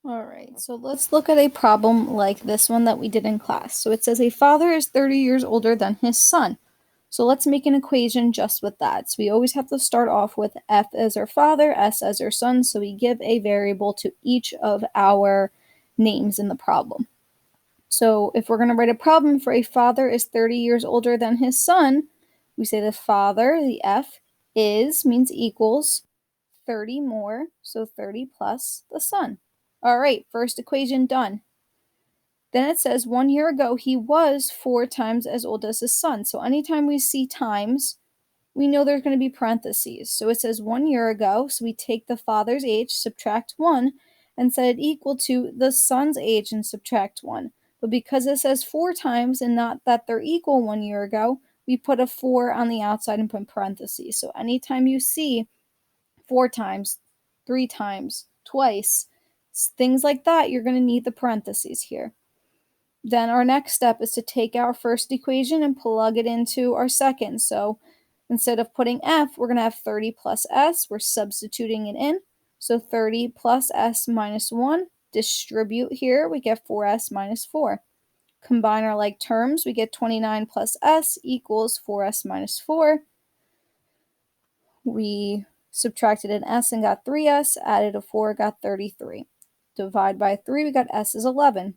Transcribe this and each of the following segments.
All right, so let's look at a problem like this one that we did in class. So it says a father is 30 years older than his son. So let's make an equation just with that. So we always have to start off with f as our father, s as our son. So we give a variable to each of our names in the problem. So if we're going to write a problem for a father is 30 years older than his son, we say the father, the f, is means equals 30 more, so 30 plus the son. All right, first equation done. Then it says 1 year ago he was 4 times as old as his son. So anytime we see times, we know there's going to be parentheses. So it says 1 year ago, so we take the father's age, subtract 1, and set it equal to the son's age and subtract 1. But because it says 4 times and not that they're equal 1 year ago, we put a 4 on the outside and put parentheses. So anytime you see 4 times, 3 times, twice, things like that, you're going to need the parentheses here. Then our next step is to take our first equation and plug it into our second. So instead of putting f, we're going to have 30 plus s. We're substituting it in. So 30 plus s minus 1. Distribute here, we get 4s minus 4. Combine our like terms, we get 29 plus s equals 4s minus 4. We subtracted an s and got 3s, added a 4, got 33. Divide by 3, we got s is 11.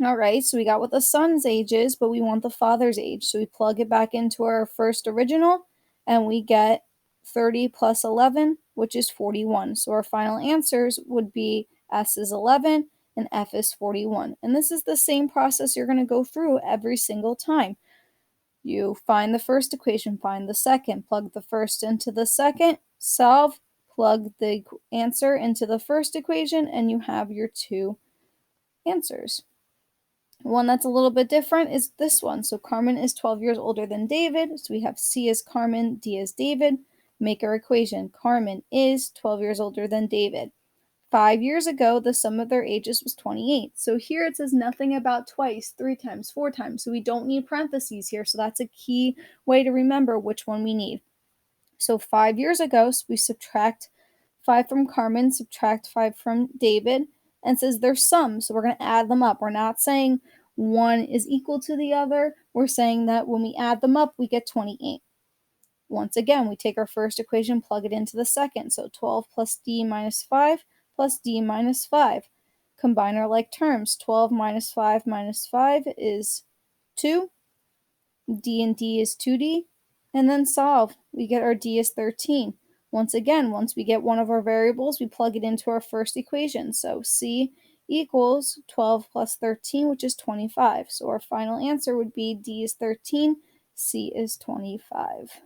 All right, so we got what the son's age is, but we want the father's age. So we plug it back into our first original, and we get 30 plus 11, which is 41. So our final answers would be S is 11 and F is 41. And this is the same process you're going to go through every single time. You find the first equation, find the second, plug the first into the second, solve, plug the answer into the first equation, and you have your two answers. One that's a little bit different is this one. So Carmen is 12 years older than David. So we have C as Carmen, D as David. Make our equation. Carmen is 12 years older than David. 5 years ago, the sum of their ages was 28. So here it says nothing about twice, 3 times, 4 times. So we don't need parentheses here. So that's a key way to remember which one we need. So 5 years ago, so we subtract 5 from Carmen, subtract 5 from David, and says they're sums. So we're going to add them up. We're not saying one is equal to the other. We're saying that when we add them up, we get 28. Once again, we take our first equation, plug it into the second. So 12 plus d minus 5 plus d minus 5. Combine our like terms. 12 minus 5 is 2. D and D is 2D. And then solve. We get our D is 13. Once again, once we get one of our variables, we plug it into our first equation. So C equals 12 plus 13, which is 25. So our final answer would be D is 13, C is 25.